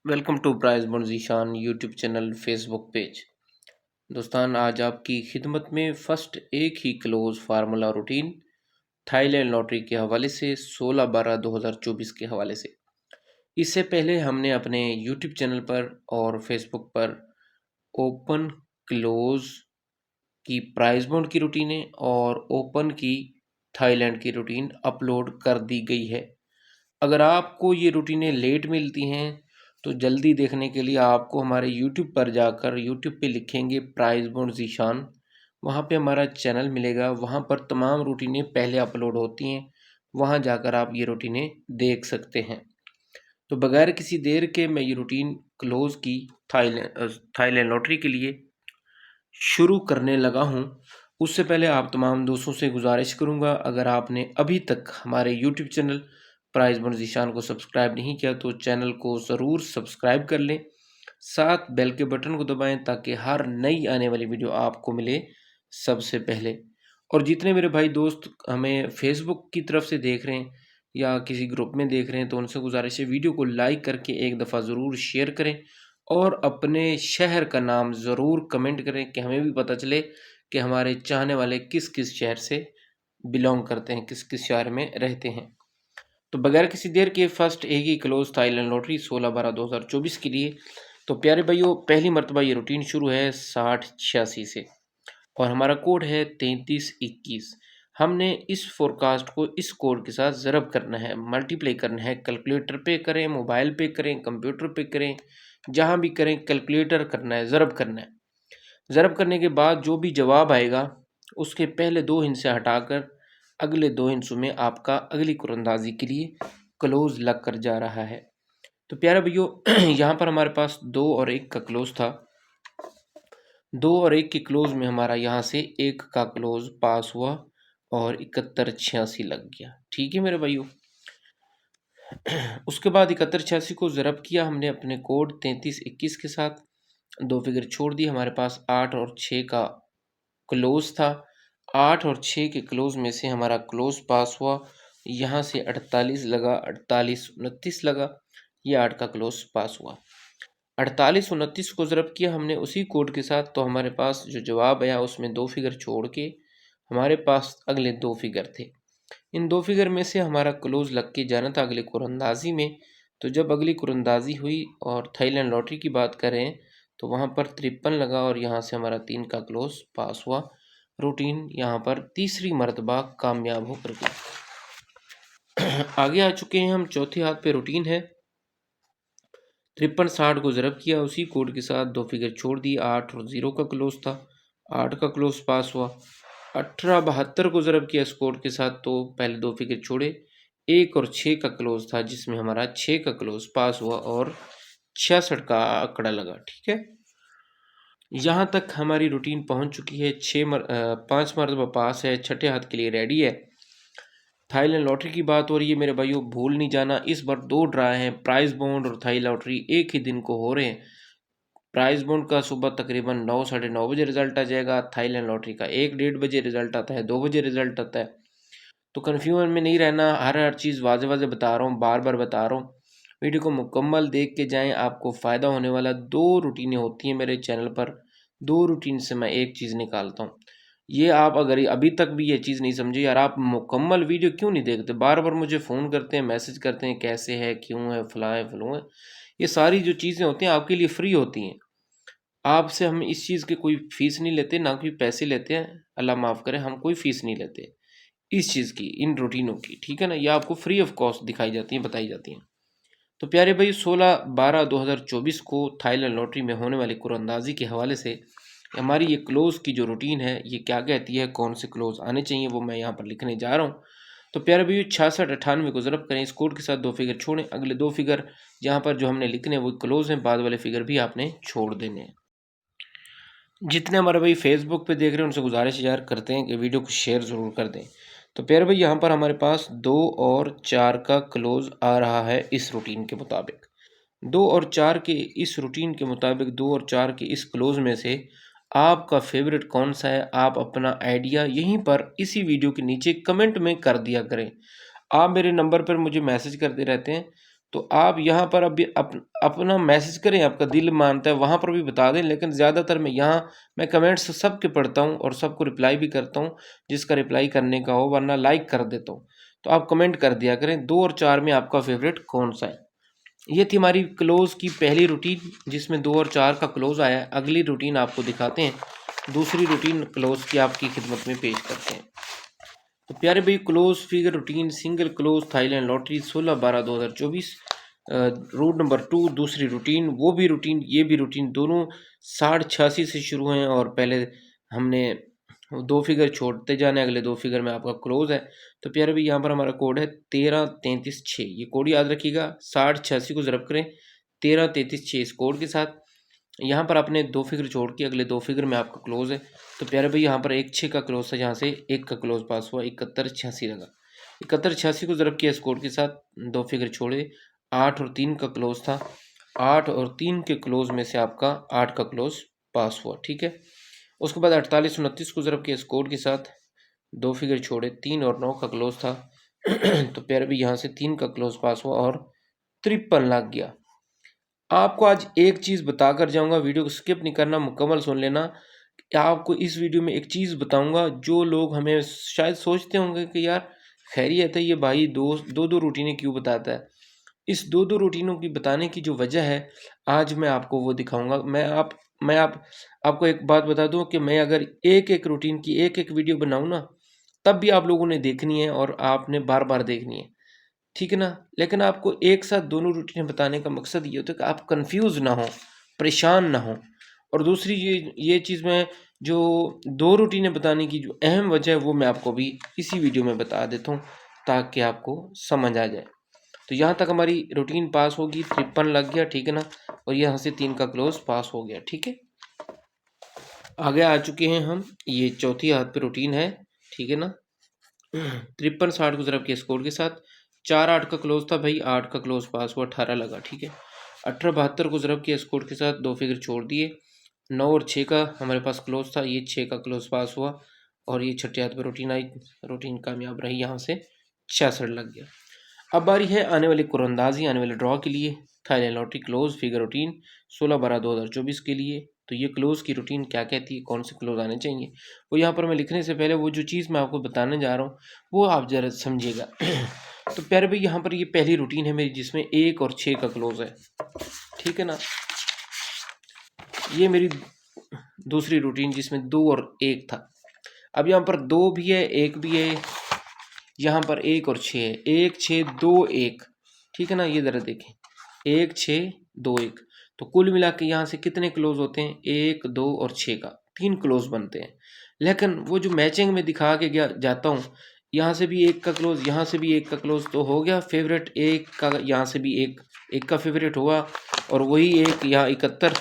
Welcome to prize bond Zeeshan YouTube channel Facebook page. दोस्तान आज आपकी खिदमत में फ़र्स्ट एक ही close formula routine Thailand lottery के हवाले से 16/12/2024 के हवाले से। इससे पहले हमने अपने यूट्यूब चैनल पर और फेसबुक पर ओपन क्लोज की प्राइज बॉन्ड की रूटीनें और ओपन की थाईलैंड की रूटीन अपलोड कर दी गई है। अगर आपको ये रूटीनें लेट मिलती हैं तो जल्दी देखने के लिए आपको हमारे यूट्यूब पर जाकर यूट्यूब पे लिखेंगे प्राइज बॉन्ड ज़ीशान, वहाँ पे हमारा चैनल मिलेगा। वहाँ पर तमाम रूटीनें पहले अपलोड होती हैं, वहाँ जाकर आप ये रूटीनें देख सकते हैं। तो बगैर किसी देर के मैं ये रूटीन क्लोज़ की थाईलैंड लॉटरी के लिए शुरू करने लगा हूँ। उससे पहले आप तमाम दोस्तों से गुजारिश करूँगा, अगर आपने अभी तक हमारे YouTube channel prize bond Zeeshan को सब्सक्राइब नहीं किया तो चैनल को ज़रूर सब्सक्राइब कर लें, साथ बेल के बटन को दबाएं ताकि हर नई आने वाली वीडियो आपको मिले सबसे पहले। और जितने मेरे भाई दोस्त हमें फेसबुक की तरफ से देख रहे हैं या किसी ग्रुप में देख रहे हैं तो उनसे गुजारिश है वीडियो को लाइक करके एक दफ़ा ज़रूर शेयर करें और अपने शहर का नाम ज़रूर कमेंट करें कि हमें भी पता चले कि हमारे चाहने वाले किस किस शहर से बिलोंग करते हैं, किस किस शहर में रहते हैं। तो बगैर किसी देर के फर्स्ट एक ही क्लोज थाईलैंड लॉटरी 16/12/2024 के लिए। तो प्यारे भाइयों, पहली मरतबा ये रूटीन शुरू है 6086 से और हमारा कोड है 3321। हमने इस फोरकास्ट को इस कोड के साथ ज़रब करना है, मल्टीप्लाई करना है। कैलकुलेटर पे करें, मोबाइल पे करें, कंप्यूटर पे करें, जहाँ भी करें कैलकुलेटर करना है, ज़रब करना है। ज़रब करने के बाद जो भी जवाब आएगा उसके पहले दो हिस्से हटाकर अगले दो हिस्सों में आपका अगली कुरंदाजी के लिए क्लोज लग कर जा रहा है। तो प्यारे भैया यहाँ पर हमारे पास 2 और 1 का क्लोज था। 2 और 1 के क्लोज में हमारा यहाँ से 1 का क्लोज पास हुआ और 7186 लग गया। ठीक है मेरे भाइयों। उसके बाद 7186 को ज़रब किया हमने अपने कोड 3321 के साथ, दो फिगर छोड़ दी। हमारे पास 8 और 6 का क्लोज था। 8 और 6 के क्लोज में से हमारा क्लोज पास हुआ, यहाँ से 48 लगा, 48 29 लगा, ये 8 का क्लोज पास हुआ। 48 29 को ज़रब किया हमने उसी कोड के साथ, तो हमारे पास जो जवाब आया उसमें दो फिगर छोड़ के हमारे पास अगले दो फिगर थे। इन दो फिगर में से हमारा क्लोज लग के जाना था अगली कुरंदाजी में। तो जब अगली कुरंदाजी हुई और थाईलैंड लॉटरी की बात करें तो वहाँ पर 53 लगा और यहाँ से हमारा 3 का क्लोज पास हुआ। रूटीन यहाँ पर तीसरी मरतबा कामयाब होकर गई। आगे आ चुके हैं हम, चौथे हाथ पे रूटीन है 5360 को ज़रब किया उसी कोड के साथ, दो फिगर छोड़ दी। 8 और 0 का क्लोज था, 8 का क्लोज पास हुआ। 1872 को ज़रब किया इस कोड के साथ, तो पहले दो फिगर छोड़े। 1 और 6 का क्लोज था जिसमें हमारा 6 का क्लोज पास हुआ और 66 का आंकड़ा लगा। ठीक है, यहाँ तक हमारी रूटीन पहुँच चुकी है। 5 मरतबा पास है, छठे हाथ के लिए रेडी है। थाईलैंड लॉटरी की बात हो रही है मेरे भाइयों, भूल नहीं जाना इस बार 2 ड्रा हैं, प्राइज बॉन्ड और थाई लॉटरी एक ही दिन को हो रहे हैं। प्राइज बॉन्ड का सुबह तकरीबन 9 साढ़े 9 बजे रिजल्ट आ जाएगा, थाईलैंड लॉटरी का 1 डेढ़ बजे रिजल्ट आता है, 2 बजे रिजल्ट आता है। तो कन्फ्यूजन में नहीं रहना, हर चीज़ वाजे वाजे बता रहा हूँ, बार बार बता रहा हूँ। वीडियो को मुकम्मल देख के जाएँ, आपको फ़ायदा होने वाला। 2 रूटीनें होती हैं मेरे चैनल पर, 2 रूटीन से मैं एक चीज़ निकालता हूँ। ये आप अगर अभी तक भी ये चीज़ नहीं समझे यार, आप मुकम्मल वीडियो क्यों नहीं देखते? बार बार मुझे फ़ोन करते हैं, मैसेज करते हैं, कैसे है, क्यों है, फलां है, फलूँ है। ये सारी जो चीज़ें होती हैं आपके लिए फ्री होती हैं। आपसे हम इस चीज़ की कोई फ़ीस नहीं लेते, ना कोई पैसे लेते हैं। अल्लाह माफ़ करे, हम कोई फ़ीस नहीं लेते इस चीज़ की, इन रूटीनों की। ठीक है ना, ये आपको फ्री ऑफ कॉस्ट दिखाई जाती हैं, बताई जाती हैं। तो प्यारे भाई, 16/12/2024 को थाईलैंड लॉटरी में होने वाली कुरअंदाज़ी के हवाले से हमारी ये क्लोज़ की जो रूटीन है ये क्या कहती है, कौन से क्लोज़ आने चाहिए, वो मैं यहाँ पर लिखने जा रहा हूँ। तो प्यारे भाई, 6698 को ज़रब करें, इस कोड के साथ दो फिगर छोड़ें, अगले दो फिगर जहाँ पर जो हमने लिखने वो क्लोज़ हैं, बाद वाले फिगर भी आपने छोड़ देने हैं। जितने हमारे भाई फेसबुक पे देख रहे हैं उनसे गुजारिश यार करते हैं कि वीडियो को शेयर ज़रूर कर दें। तो प्यारे भाई, यहाँ पर हमारे पास 2 और 4 का क्लोज़ आ रहा है इस रूटीन के मुताबिक। 2 और 4 के इस रूटीन के मुताबिक 2 और 4 के इस क्लोज़ में से आपका फेवरेट कौन सा है, आप अपना आइडिया यहीं पर इसी वीडियो के नीचे कमेंट में कर दिया करें। आप मेरे नंबर पर मुझे मैसेज करते रहते हैं, तो आप यहाँ पर अभी अपना मैसेज करें, आपका दिल मानता है वहाँ पर भी बता दें, लेकिन ज़्यादातर मैं कमेंट्स सबके पढ़ता हूँ और सबको रिप्लाई भी करता हूँ जिसका रिप्लाई करने का हो, वरना लाइक कर देता हूँ। तो आप कमेंट कर दिया करें 2 और 4 में आपका फेवरेट कौन सा है। ये थी हमारी क्लोज़ की पहली रूटीन जिसमें 2 और 4 का क्लोज़ आया है। अगली रूटीन आपको दिखाते हैं, दूसरी रूटीन क्लोज़ की आपकी खिदमत में पेश करते हैं। तो प्यारे भाई, close figure routine single close Thailand lottery 16/12/2024 route number 2 दूसरी रूटीन, वो भी रूटीन ये भी रूटीन दोनों 86 से शुरू हैं और पहले हमने 2 फिगर छोड़ते जाने, अगले 2 फिगर में आपका क्लोज़ है। तो प्यारे भाई, यहाँ पर हमारा कोड है 1333 6। ये कोड याद रखिएगा, 6086 को ज़रब करें 1333 6 इस कोड के साथ। यहाँ पर आपने 2 फिगर छोड़ के अगले 2 फिगर में आपका क्लोज़ है। तो प्यारे भाई, यहाँ पर 1 6 का क्लोज़ था, जहाँ से 1 का क्लोज़ पास हुआ, 7186 लगा। 7186 को ज़रब किया इस कोड के साथ, 2 फिगर छोड़े, 8 और 3 का क्लोज़ था। 8 और 3 के क्लोज़ में से आपका 8 का क्लोज़ पास हुआ, ठीक है। उसके बाद 4829 को ज़रब किया इस कोड के साथ, 2 फिगर छोड़े, 3 और 9 का क्लोज़ था। तो प्यारे भाई, यहाँ से 3 का क्लोज़ पास हुआ और 53 लग गया। आपको आज एक चीज़ बताकर जाऊँगा, वीडियो को स्किप नहीं करना, मुकम्मल सुन लेना। आपको इस वीडियो में एक चीज़ बताऊँगा, जो लोग हमें शायद सोचते होंगे कि यार खैरियत है, ये भाई दो दो रूटीनें क्यों बताता है। इस 2-2 रूटीनों की बताने की जो वजह है, आज मैं आपको वो दिखाऊँगा। आपको एक बात बता दूँ कि मैं अगर एक-एक रूटीन की एक-एक वीडियो बनाऊँ ना, तब भी आप लोगों ने देखनी है और आपने बार-बार देखनी है। ठीक है ना? लेकिन आपको एक साथ दोनों रूटीनें बताने का मकसद ये होता है कि आप कन्फ्यूज़ ना हों, परेशान ना हों। और दूसरी ये चीज़ मैं जो 2 रूटीनें बताने की जो अहम वजह है, वो मैं आपको अभी इसी वीडियो में बता देता हूँ, ताकि आपको समझ आ जाए। तो यहाँ तक हमारी रूटीन पास होगी, 53 लग गया, ठीक है ना? और यहाँ से 3 का क्लोज़ पास हो गया, ठीक है? आगे आ चुके हैं हम, ये चौथी हाथ पे रूटीन है, ठीक है ना? 53-60 को ज़रब के स्कोर के साथ 4-8 का क्लोज़ था भाई, 8 का क्लोज़ पास हुआ, 18 लगा, ठीक है। 18-72 को ज़रब के स्कोर के साथ 2 फिगर छोड़ दिए, 9 और 6 का हमारे पास क्लोज़ था, ये 6 का क्लोज़ पास हुआ और ये छठे हाथ पे रूटीन आई, रूटीन कामयाब रही, यहाँ से 66 लग गया। अब बारी है आने वाली कुरअंदाज़ी, आने वाले ड्रॉ के लिए। Thailand lottery close figure routine 16/12/2024 के लिए। तो ये क्लोज़ की रूटीन क्या कहती है, कौन से क्लोज़ आने चाहिए, वो यहाँ पर मैं लिखने से पहले वो जो चीज़ मैं आपको बताने जा रहा हूँ, वो आप ज़रा समझिएगा। तो प्यारे भाई, यहाँ पर ये पहली रूटीन है मेरी जिसमें 1 और 6 का क्लोज़ है, ठीक है ना। ये मेरी दूसरी रूटीन जिसमें 2 और 1 था। अब यहाँ पर 2 भी है, 1 भी है, यहाँ पर 1 और 6 है, 1 6 2 1, ठीक है ना। ये ज़रा देखें, 1 6 2 1, तो कुल मिला के यहाँ से कितने क्लोज होते हैं, 1 2 और 6 का 3 क्लोज बनते हैं। लेकिन वो जो मैचिंग में दिखा के गया जाता हूँ, यहाँ से भी 1 का क्लोज, यहाँ से भी 1 का क्लोज, तो हो गया फेवरेट 1 का, यहाँ से भी 1 का फेवरेट हुआ, और वही 1 यहाँ 71,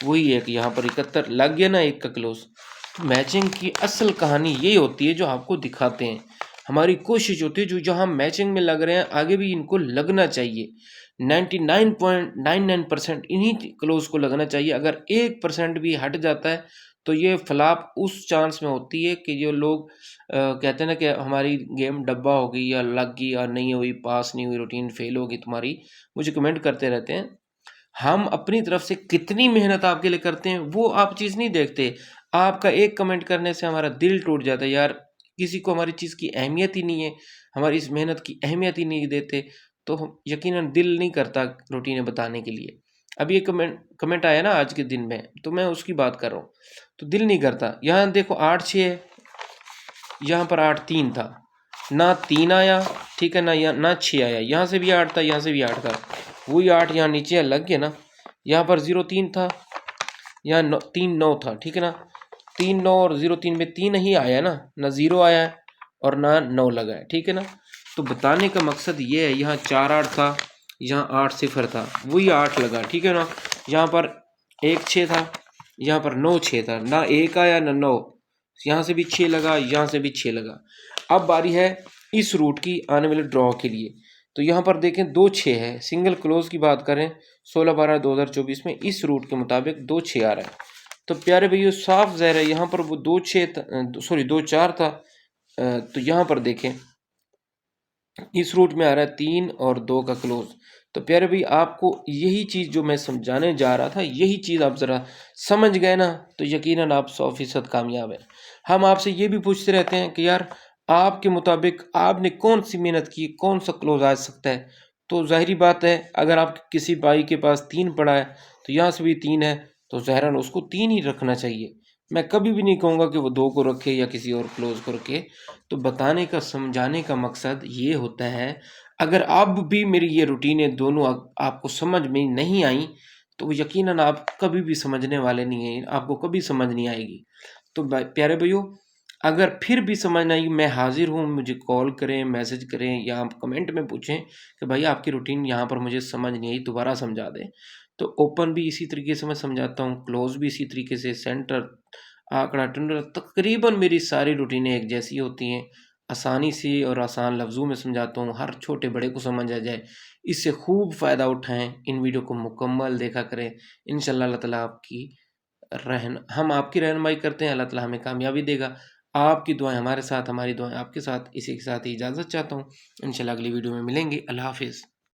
वही 1 यहाँ पर 71 लग गया ना 1 का क्लोज। तो मैचिंग की असल कहानी यही होती है जो आपको दिखाते हैं। हमारी कोशिश होती है जो जहाँ मैचिंग में लग रहे हैं आगे भी इनको लगना चाहिए। 99.99% इन्हीं क्लोज को लगना चाहिए। अगर 1% भी हट जाता है तो ये फ्लॉप उस चांस में होती है कि जो लोग कहते हैं ना कि हमारी गेम डब्बा हो गई या लग गई या नहीं हुई, पास नहीं हुई, रूटीन फेल होगी तुम्हारी, मुझे कमेंट करते रहते हैं। हम अपनी तरफ से कितनी मेहनत आपके लिए करते हैं वो आप चीज़ नहीं देखते। आपका एक कमेंट करने से हमारा दिल टूट जाता है यार, किसी को हमारी चीज़ की अहमियत ही नहीं है, हमारी इस मेहनत की अहमियत ही नहीं देते, तो यकीनन दिल नहीं करता रूटीनें बताने के लिए। अब ये कमेंट आया ना आज के दिन में, तो मैं उसकी बात कर रहा हूँ, तो दिल नहीं करता। यहाँ देखो 8 6 है, यहाँ पर 8 3 था, ना 3 आया, ठीक है ना, ना 6 आया, यहाँ से भी 8 था, यहाँ से भी 8 था, वही 8 यहाँ नीचे लग गया ना। यहाँ पर 0 3 था, यहाँ 3 9 था, ठीक है ना। 3 9 और 0 3 में 3 ही आया ना 0 आया है और ना 9 लगा है, ठीक है ना। तो बताने का मकसद ये है, यहाँ 4 8 था, यहाँ 8 0 था, वही 8 लगा, ठीक है ना। यहाँ पर 1 6 था, यहाँ पर 9 6 था, ना 1 आया ना 9, यहाँ से भी 6 लगा, यहाँ से भी 6 लगा। अब बारी है इस रूट की आने वाले ड्रॉ के लिए। तो यहाँ पर देखें 2 6 है, सिंगल क्लोज की बात करें 16/12/2024 में इस रूट के मुताबिक 2 6 आ रहा है। तो प्यारे भैया साफ ज़ाहिर है यहाँ पर वो 2 4 था। तो यहाँ पर देखें इस रूट में आ रहा है 3 और 2 का क्लोज। तो प्यारे भाई, आपको यही चीज़ जो मैं समझाने जा रहा था, यही चीज़ आप ज़रा समझ गए ना, तो यकीनन आप 100% कामयाब हैं। हम आपसे ये भी पूछते रहते हैं कि यार, आपके मुताबिक आपने कौन सी मेहनत की, कौन सा क्लोज आ सकता है। तो ज़ाहिरी बात है, अगर आप किसी भाई के पास 3 पड़ा है, तो यहाँ से भी 3 है, तो ज़ाहिरन उसको 3 ही रखना चाहिए। मैं कभी भी नहीं कहूँगा कि वो 2 को रखे या किसी और क्लोज को रखे। तो बताने का, समझाने का मकसद ये होता है, अगर अब भी मेरी ये रूटीनें दोनों आपको समझ में नहीं आई, तो यकीनन आप कभी भी समझने वाले नहीं हैं, आपको कभी समझ नहीं आएगी। तो प्यारे भाइयों, अगर फिर भी समझ नहीं आई, मैं हाजिर हूँ, मुझे कॉल करें, मैसेज करें या आप कमेंट में पूछें कि भाई आपकी रूटीन यहाँ पर मुझे समझ नहीं आई, दोबारा समझा दें। तो ओपन भी इसी तरीके से मैं समझाता हूँ, क्लोज भी इसी तरीके से, सेंटर, आंकड़ा, टंडर, तकरीबन मेरी सारी रूटीनें एक जैसी होती हैं। आसानी से और आसान लफ्ज़ों में समझाता हूँ, हर छोटे बड़े को समझ आ जाए। इससे खूब फ़ायदा उठाएँ, इन वीडियो को मुकम्मल देखा करें। इंशाअल्लाह अल्लाह ताला आपकी हम आपकी रहनुमाई करते हैं, अल्लाह ताला हमें कामयाबी देगा। आपकी दुआएँ हमारे साथ, हमारी दुआएँ आपके साथ। इसी के साथ ही इजाज़त चाहता हूँ। इंशाअल्लाह अगली वीडियो में मिलेंगे। अल्लाह हाफ़िज़।